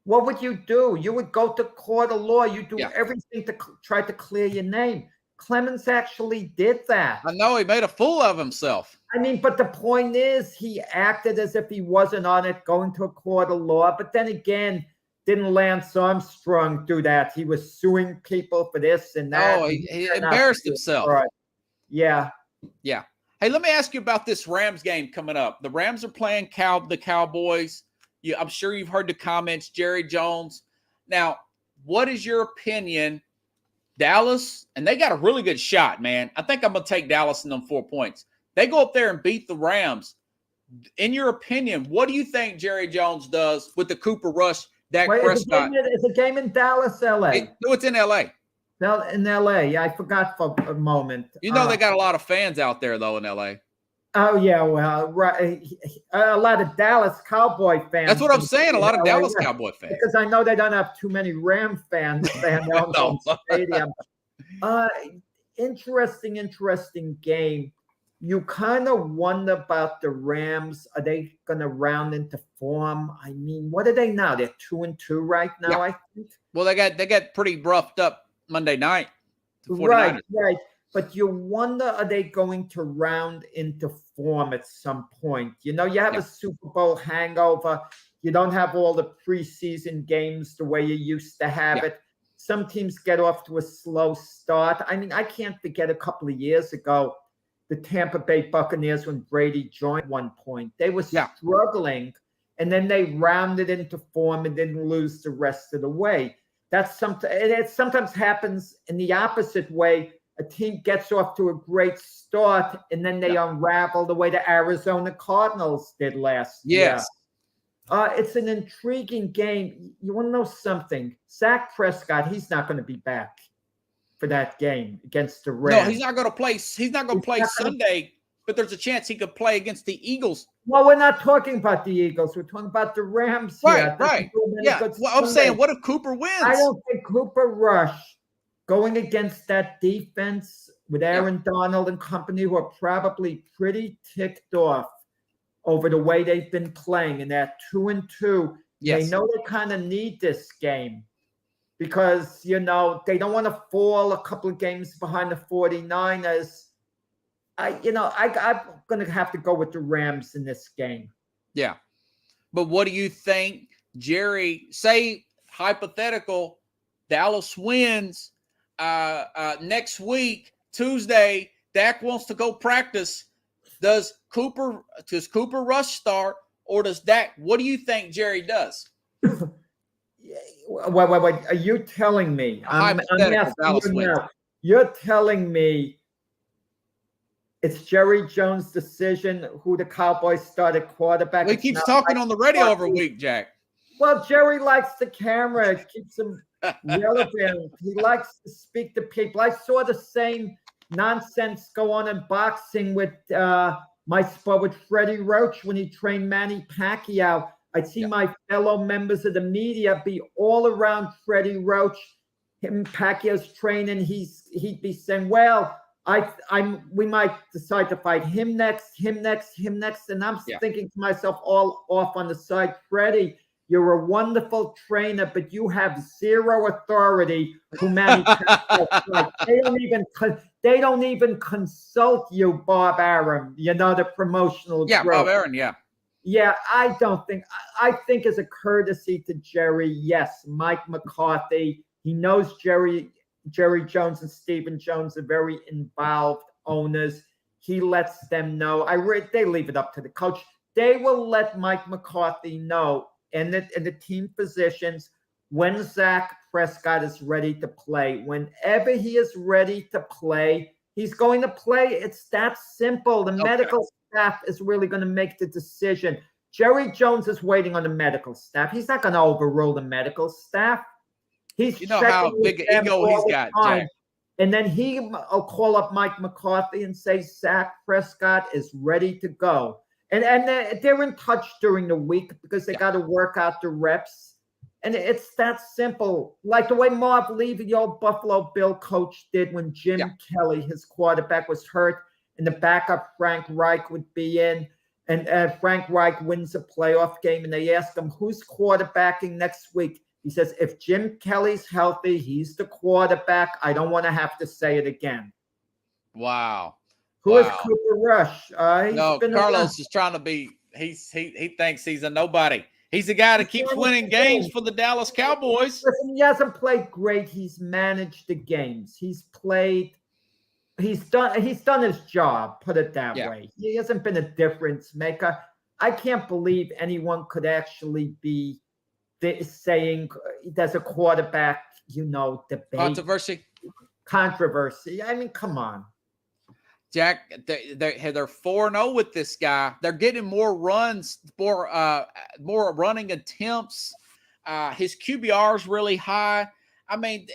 what would you do? You would go to court of law. You do everything to try to clear your name. Clemens actually did that. I know, he made a fool of himself. I mean, but the point is he acted as if he wasn't on it, going to a court of law. But then again, didn't Lance Armstrong do that? He was suing people for this and that. Oh, he embarrassed himself. Right. Yeah. Yeah. Hey, let me ask you about this Rams game coming up. The Rams are playing the Cowboys. I'm sure you've heard the comments, Jerry Jones. Now, what is your opinion? Dallas, and they got a really good shot, man. I think I'm going to take Dallas in them 4 points. They go up there and beat the Rams. In your opinion, what do you think Jerry Jones does with the Cooper Rush, Dak Prescott? Is the game in Dallas, L.A.? It's in L.A. In L.A., yeah, I forgot for a moment. You know they got a lot of fans out there, though, in L.A. Oh, yeah, well, right. A lot of Dallas Cowboy fans. That's what I'm saying, a lot of Dallas Cowboy fans. Because I know they don't have too many Ram fans there in stadium. Interesting game. You kind of wonder about the Rams. Are they going to round into form? I mean, what are they now? They're 2-2 right now, I think. Well, they got pretty roughed up Monday night. Right. But you wonder, are they going to round into form at some point? You know, you have a Super Bowl hangover. You don't have all the preseason games the way you used to have it. Some teams get off to a slow start. I mean, I can't forget a couple of years ago, the Tampa Bay Buccaneers, when Brady joined at one point, they were struggling, and then they rounded into form and didn't lose the rest of the way. That's something. It sometimes happens in the opposite way. A team gets off to a great start, and then they unravel the way the Arizona Cardinals did last year. It's an intriguing game. You want to know something? Dak Prescott, he's not going to be back for that game against the Rams. No, he's not going to play. He's not going to play Sunday, but there's a chance he could play against the Eagles. Well, we're not talking about the Eagles. We're talking about the Rams here. Right. Yeah. Well, I'm saying, what if Cooper wins? I don't think Cooper Rush, going against that defense with Aaron Donald and company, who are probably pretty ticked off over the way they've been playing, and they're 2-2. They know they kind of need this game because, you know, they don't want to fall a couple of games behind the 49ers. I'm going to have to go with the Rams in this game. Yeah. But what do you think, Jerry? Say, hypothetical, Dallas wins next week, Tuesday, Dak wants to go practice. Does Cooper Rush start, or does Dak? What do you think Jerry does? Wait. Are you telling me? I'm asking you now. You're telling me it's Jerry Jones' decision who the Cowboys start at quarterback? He keeps talking on the radio every week, Jack. Well, Jerry likes the camera. It keeps him relevant. He likes to speak to people. I saw the same nonsense go on in boxing with my sport with Freddie Roach when he trained Manny Pacquiao. I'd see my fellow members of the media be all around Freddie Roach. Him, Pacquiao's training. He'd be saying, well, we might decide to fight him next, and I'm Yeah. thinking to myself all off on the side, Freddie, you're a wonderful trainer, but you have zero authority to manage that fight. They don't even consult you, Bob Arum, the promotional Yeah, group. Bob Aaron, yeah. Yeah, I don't think. I think as a courtesy to Jerry, yes, Mike McCarthy, he knows Jerry Jones and Stephen Jones are very involved owners. He lets them know. They leave it up to the coach. They will let Mike McCarthy know and the team physicians when Zach Prescott is ready to play. Whenever he is ready to play, he's going to play. It's that simple. The medical staff is really going to make the decision. Jerry Jones is waiting on the medical staff. He's not going to overrule the medical staff. He's how big an ego he's got, Jack. And then he'll call up Mike McCarthy and say, Zach Prescott is ready to go. And they're in touch during the week because they got to work out the reps. And it's that simple. Like the way Marv Levy, the old Buffalo Bill coach, did when Jim Kelly, his quarterback, was hurt and the backup Frank Reich would be in. And Frank Reich wins a playoff game. And they ask him, who's quarterbacking next week? He says, if Jim Kelly's healthy, he's the quarterback. I don't want to have to say it again. Wow. Who is Cooper Rush? No, Carlos is trying to be. He thinks he's a nobody. He's the guy that keeps winning games for the Dallas Cowboys. Listen, he hasn't played great. He's managed the games. He's done his job. Put it that way. He hasn't been a difference maker. I can't believe anyone could actually be saying there's a quarterback, debate. Controversy. I mean, come on. Jack, they're 4-0 with this guy. They're getting more runs, more running attempts. His QBR is really high. I mean,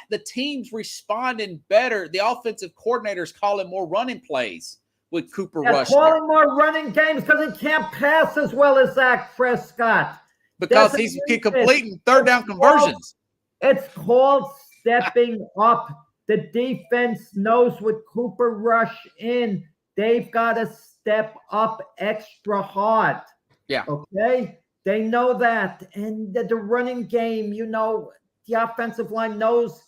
the team's responding better. The offensive coordinator's calling more running plays with Cooper Rush. Calling more running games because he can't pass as well as Zach Prescott. Because he's completing third down conversions. It's called stepping up. The defense knows with Cooper Rush in, they've got to step up extra hard. Yeah. Okay? They know that. And the running game, the offensive line knows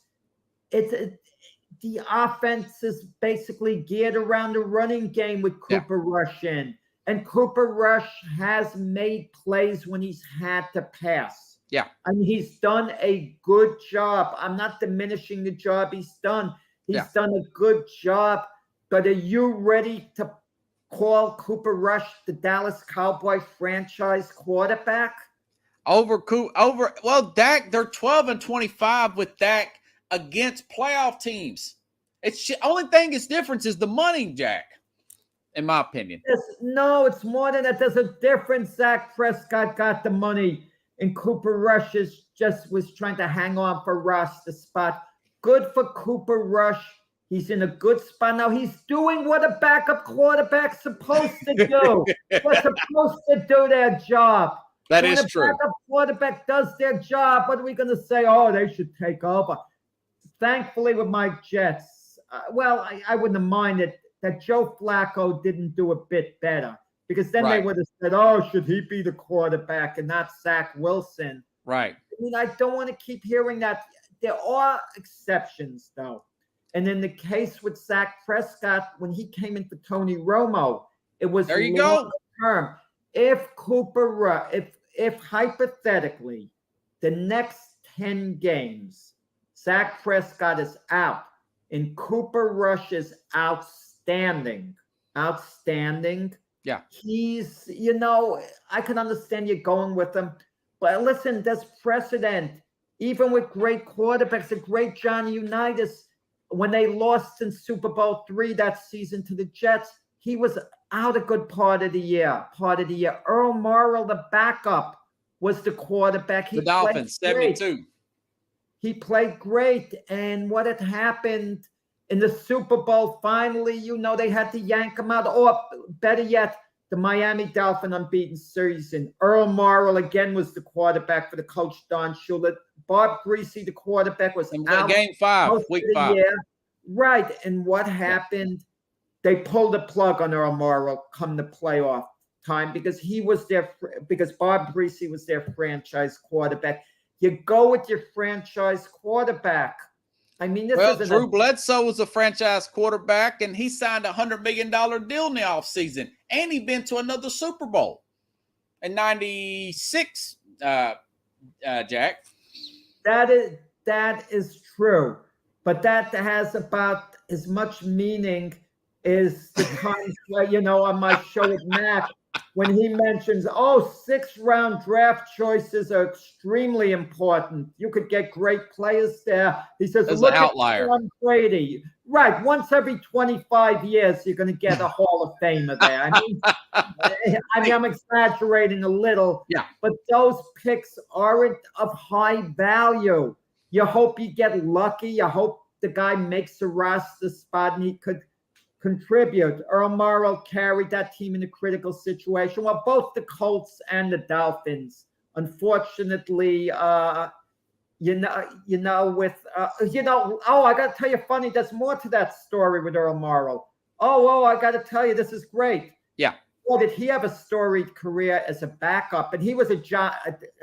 the offense is basically geared around the running game with Cooper Rush in. And Cooper Rush has made plays when he's had to pass. Yeah. And he's done a good job. I'm not diminishing the job he's done. He's done a good job. But are you ready to call Cooper Rush the Dallas Cowboy franchise quarterback? Well, Dak, they're 12-25 with Dak against playoff teams. The only thing is difference is the money, Jack. In my opinion. No, it's more than that. There's a difference. Zach Prescott got the money, and Cooper Rush was trying to hang on for Russ the spot. Good for Cooper Rush. He's in a good spot now. He's doing what a backup quarterback's supposed to do. They're supposed to do their job. That is true. When a backup quarterback does their job, what are we going to say? Oh, they should take over. Thankfully, with my Jets, I wouldn't have minded that Joe Flacco didn't do a bit better, because then they would have said, oh, should he be the quarterback and not Zach Wilson? Right. I mean, I don't want to keep hearing that. There are exceptions, though. And in the case with Zach Prescott, when he came in for Tony Romo, it was there you go. Term. If if hypothetically the next 10 games, Zach Prescott is out and Cooper Rush is outstanding. Yeah. He's, I can understand you going with him, but listen, there's precedent. Even with great quarterbacks, the great Johnny Unitas, when they lost in Super Bowl III that season to the Jets, he was out a good part of the year. Earl Morrall, the backup, was the quarterback. The Dolphins, 72. He played great. And what had happened in the Super Bowl, finally, they had to yank him out. Or better yet, the Miami Dolphin unbeaten season. Earl Morrall again was the quarterback for the coach Don Shula. Bob Greasy, the quarterback, was in out game 5, week 5. Right. And what happened? They pulled the plug on Earl Morrall come the playoff time because because Bob Greasy was their franchise quarterback. You go with your franchise quarterback. I mean, Drew Bledsoe was a franchise quarterback, and he signed a $100 million deal in the offseason, and he'd been to another Super Bowl in '96. Jack. That is true, but that has about as much meaning as the times where, on my show with Mac, when he mentions, 6th-round draft choices are extremely important. You could get great players there. He says, That's look an outlier. At Tom Brady. Right. Once every 25 years, you're going to get a Hall of Famer there. I mean, I'm exaggerating a little, but those picks aren't of high value. You hope you get lucky. You hope the guy makes a roster spot and he could contribute. Earl Morrall carried that team in a critical situation. Well, both the Colts and the Dolphins, unfortunately, I got to tell you, funny, there's more to that story with Earl Morrall. I got to tell you, this is great. Yeah. Well, did he have a storied career as a backup? And he was a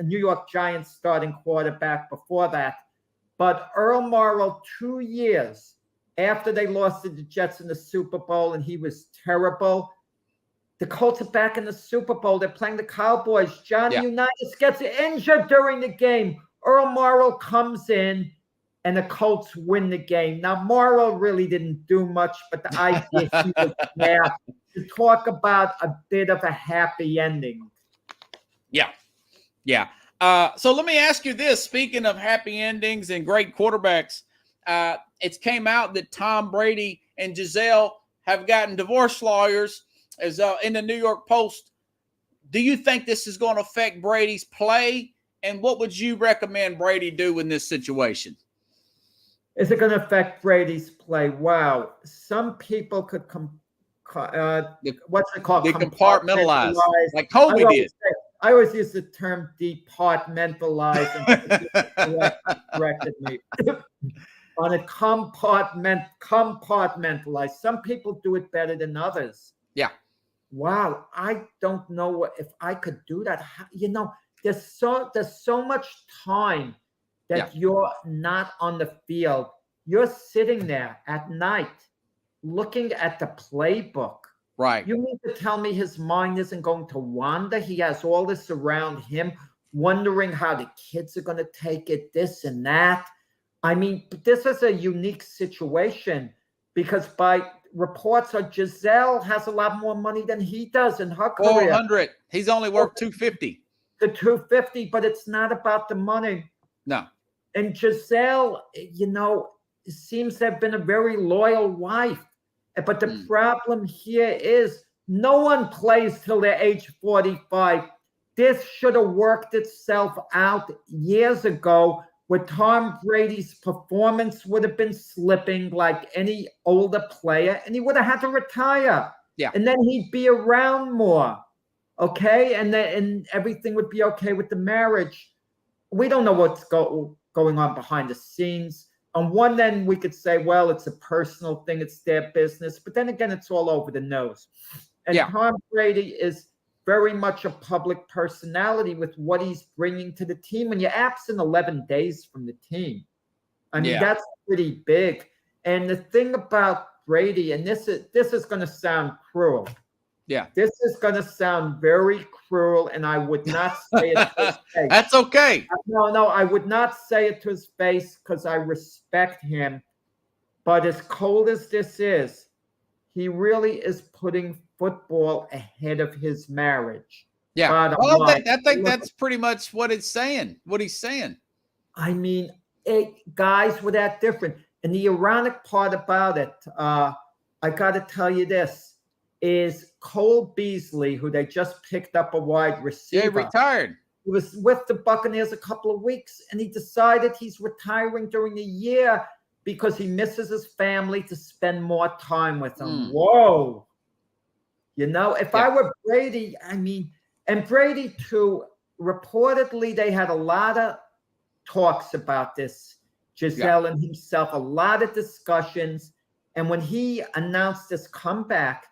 New York Giants starting quarterback before that. But Earl Morrall, 2 years after they lost to the Jets in the Super Bowl, and he was terrible. The Colts are back in the Super Bowl. They're playing the Cowboys. Johnny Unitas gets injured during the game. Earl Morrall comes in, and the Colts win the game. Now, Morrall really didn't do much, but the idea he was there to talk about a bit of a happy ending. Yeah. So let me ask you this. Speaking of happy endings and great quarterbacks, it came out that Tom Brady and Gisele have gotten divorce lawyers, as in the New York Post. Do you think this is going to affect Brady's play? And what would you recommend Brady do in this situation? Is it going to affect Brady's play? Wow. Some people could what's it called? Compartmentalize, like Kobe did. I always use the term departmentalize, and corrected me. On a compartmentalize. Some people do it better than others. Yeah. Wow. I don't know if I could do that. There's so much time that you're not on the field. You're sitting there at night looking at the playbook. Right. You mean to tell me his mind isn't going to wander? He has all this around him, wondering how the kids are going to take it, this and that. I mean, this is a unique situation because by reports, Gisele has a lot more money than he does in her career. 400. He's only worth 250. The 250, but it's not about the money. No. And Gisele, seems to have been a very loyal wife. But the problem here is no one plays till they're age 45. This should have worked itself out years ago, where Tom Brady's performance would have been slipping like any older player, and he would have had to retire. Yeah. And then he'd be around more. Okay. And everything would be okay with the marriage. We don't know what's going on behind the scenes. On one end, we could say, well, it's a personal thing. It's their business. But then again, it's all over the nose. And Tom Brady is very much a public personality with what he's bringing to the team. When you're absent 11 days from the team, I mean, that's pretty big. And the thing about Brady, and this is going to sound cruel. Yeah. This is going to sound very cruel, and I would not say it to his face. That's okay. No, I would not say it to his face because I respect him. But as cold as this is, he really is putting football ahead of his marriage. Yeah. Well, I think that's pretty much what he's saying. I mean, guys were that different. And the ironic part about it, I got to tell you this, is Cole Beasley, who they just picked up a wide receiver. Yeah, he retired. He was with the Buccaneers a couple of weeks, and he decided he's retiring during the year because he misses his family to spend more time with them. Whoa. If I were Brady, and Brady too, reportedly they had a lot of talks about this. Giselle and himself, a lot of discussions. And when he announced this comeback,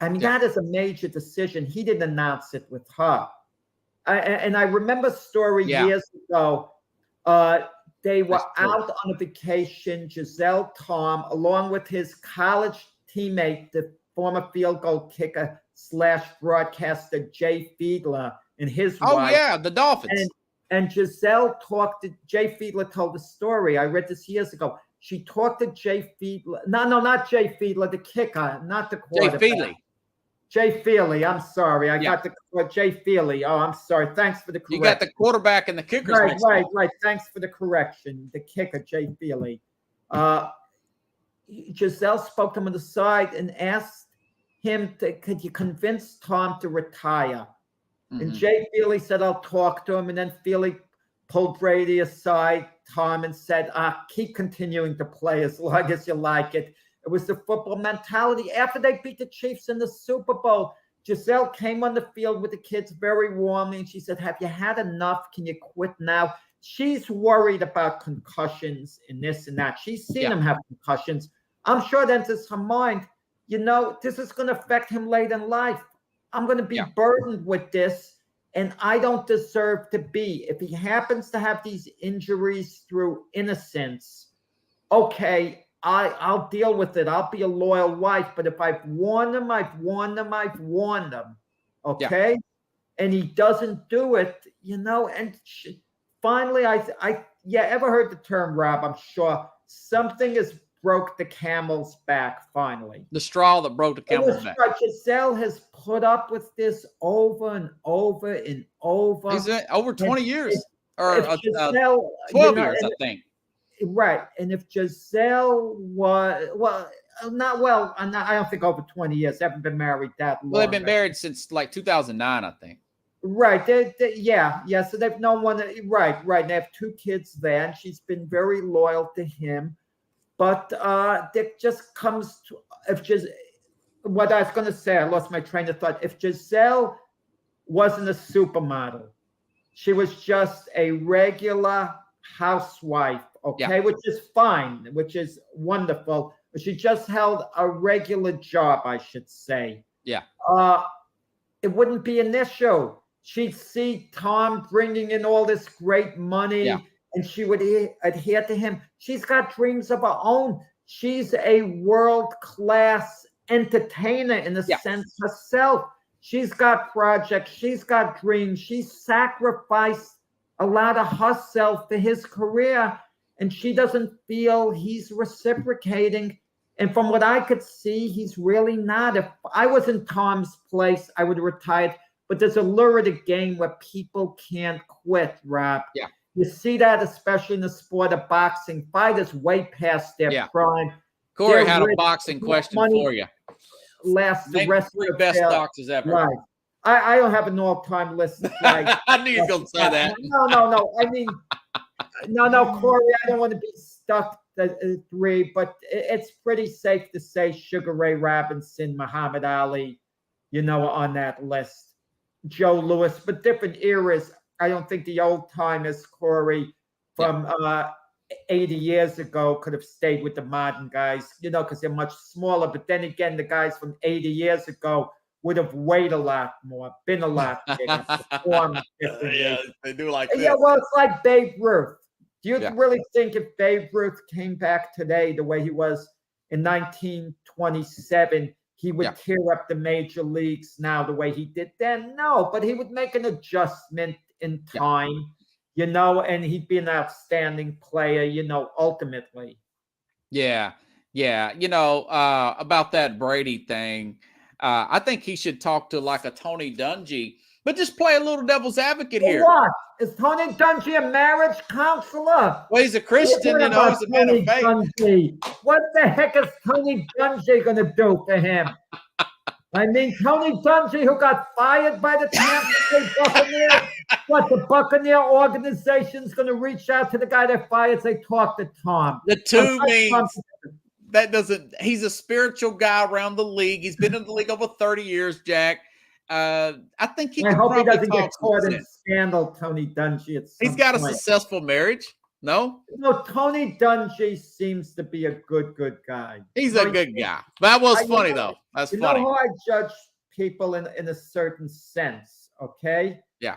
I mean, that is a major decision. He didn't announce it with her. And I remember a story years ago. They were out on a vacation, Giselle, Tom, along with his college teammate, the former field goal kicker / broadcaster Jay Fiedler, and his wife. Oh, yeah, the Dolphins. And Giselle talked to Jay Fiedler, told the story. I read this years ago. She talked to Jay Fiedler. No, not Jay Fiedler, the kicker, not the quarterback. Jay Feely. Jay Feely, I'm sorry. I got the Jay Feely. Oh, I'm sorry. Thanks for the correction. You got the quarterback and the kicker. Right. Thanks for the correction. The kicker, Jay Feely. Giselle spoke to him on the side and asked him, could you convince Tom to retire? And Jay Feely said, I'll talk to him. And then Feely pulled Brady aside, Tom, and said, keep continuing to play as long as you like it. It was the football mentality. After they beat the Chiefs in the Super Bowl, Giselle came on the field with the kids very warmly, and she said, have you had enough? Can you quit now? She's worried about concussions and this and that. She's seen him have concussions. I'm sure that enters her mind, this is going to affect him late in life. I'm going to be burdened with this, and I don't deserve to be. If he happens to have these injuries through innocence, okay, I'll deal with it. I'll be a loyal wife. But if I've warned him, I've warned him. Okay? Yeah. And he doesn't do it, and finally, ever heard the term, Rob? I'm sure something has broke the camel's back finally. The straw that broke the camel's back. Giselle has put up with this over and over and over. He's over 20 years. Or 12 years, I think. Right. And if Giselle was, I don't think over 20 years. They haven't been married that long. Well, they've been married since like 2009, I think. Right. So they've known one. Right. They have 2 kids there, and she's been very loyal to him. But that just comes to, what I was going to say, I lost my train of thought. If Giselle wasn't a supermodel, she was just a regular housewife, okay, which is fine, which is wonderful. But she just held a regular job, I should say. Yeah. It wouldn't be an issue. She'd see Tom bringing in all this great money, and she would adhere to him. She's got dreams of her own. She's a world-class entertainer in a sense herself. She's got projects. She's got dreams. She's sacrificed a lot of herself for his career, and she doesn't feel he's reciprocating. And from what I could see, he's really not. If I was in Tom's place, I would have retired. But there's a lure of the game where people can't quit, Rob. Yeah. You see that especially in the sport of boxing. Fighters way past their prime. Corey had a boxing question for you. Last the rest of the best boxers ever. Right. I don't have an all-time list. Like, I knew you were going to say that. No. I mean, no, Corey, I don't want to be stuck at 3, but it's pretty safe to say Sugar Ray Robinson, Muhammad Ali, on that list. Joe Louis, but different eras. I don't think the old-timers, Corey, from 80 years ago could have stayed with the modern guys, because they're much smaller. But then again, the guys from 80 years ago would have weighed a lot more, been a lot bigger, performed differently. Yeah, they do like this. Yeah, well, it's like Babe Ruth. Do you really think if Babe Ruth came back today the way he was in 1927, he would tear up the major leagues now the way he did then? No, but he would make an adjustment in time, and he'd be an outstanding player, ultimately. Yeah. About that Brady thing, I think he should talk to like a Tony Dungy, but just play a little devil's advocate here. What? Is Tony Dungy a marriage counselor? Well, he's a Christian, he's a man of faith. Dungy. What the heck is Tony Dungy going to do for him? I mean, Tony Dungy, who got fired by the Tampa Bay Buccaneers. What, the Buccaneer organization's going to reach out to the guy that fired? They talk to Tom. The two means that doesn't. He's a spiritual guy around the league. He's been in the league over 30 years, Jack. I think I hope he doesn't get caught in scandal, Tony Dungy. He's got a successful marriage. No, No, Tony Dungy seems to be a good guy. he's a good guy. That was funny though. That's You know funny. how I judge people in a certain sense, okay? Yeah.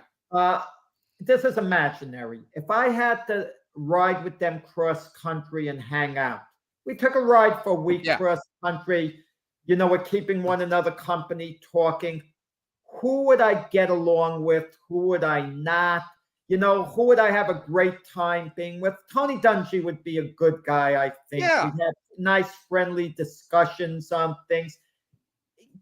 This is imaginary. If I had to ride with them cross country and hang out, we took a ride for a week cross country. You know, we're keeping one another company, talking. Who would I get along with? Who would I not? You know, who would I have a great time being with? Tony Dungy would be a good guy, I think. Yeah. We'd have nice, friendly discussions on things.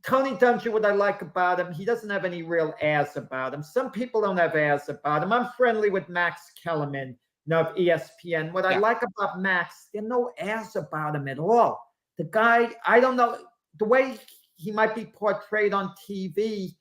Tony Dungy, what I like about him, he doesn't have any real ass about him. Some people don't have ass about him. I'm friendly with Max Kellerman, of ESPN. What I like about Max, there's no ass about him at all. The guy, I don't know, the way he might be portrayed on TV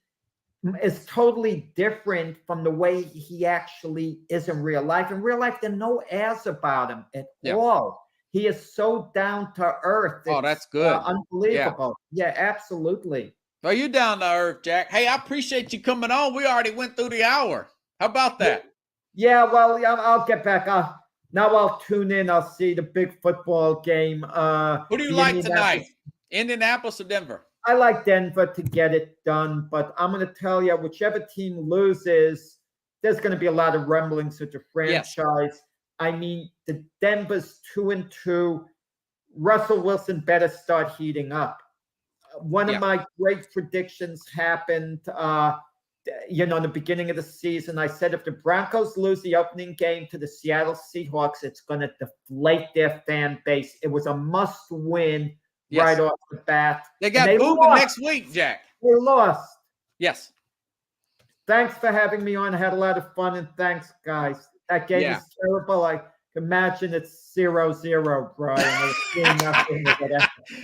is totally different from the way he actually is in real life. In real life, there's no ass about him at all. He is so down to earth. Oh, that's good. Unbelievable. Yeah, absolutely. Are you down to earth, Jack? Hey, I appreciate you coming on. We already went through the hour. How about that? Yeah, well, I'll get back. Now I'll tune in. I'll see the big football game. Who do you like tonight? Indianapolis or Denver? I like Denver to get it done, but I'm going to tell you, whichever team loses, there's going to be a lot of rumblings with the franchise. Yes. I mean, the Denver's 2-2. Russell Wilson better start heating up. One of my great predictions happened, in the beginning of the season. I said if the Broncos lose the opening game to the Seattle Seahawks, it's going to deflate their fan base. It was a must-win. Right off the bat. They got booed the next week, Jack. They lost. Yes. Thanks for having me on. I had a lot of fun, and thanks, guys. That game is terrible. I imagine it's 0-0, Brian.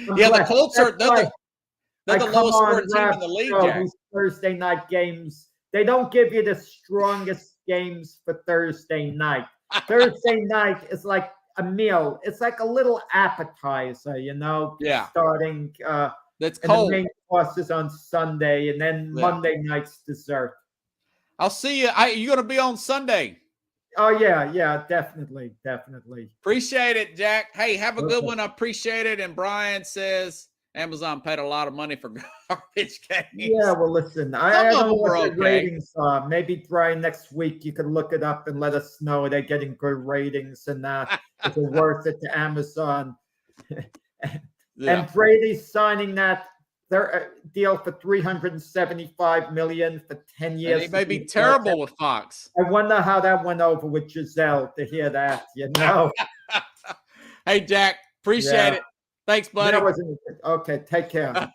The Colts are they're the lowest scoring team in the league, Jack. Thursday night games. They don't give you the strongest games for Thursday night. Thursday night is like a meal. It's like a little appetizer, starting that's and cold. The main course is on Sunday, and then Monday night's dessert. I'll see you. You're gonna be on Sunday. Oh yeah, definitely. Appreciate it, Jack. Hey, have a good one. I appreciate it. And Brian says Amazon paid a lot of money for garbage games. Yeah, well, listen, I don't know what the ratings are. Maybe, Brian, next week you can look it up and let us know they're getting good ratings and is it worth it to Amazon. And Brady's signing that deal for $375 million for 10 years. And he may be terrible with Fox. I wonder how that went over with Giselle to hear that, Hey, Jack, appreciate it. Thanks, buddy. Okay, take care.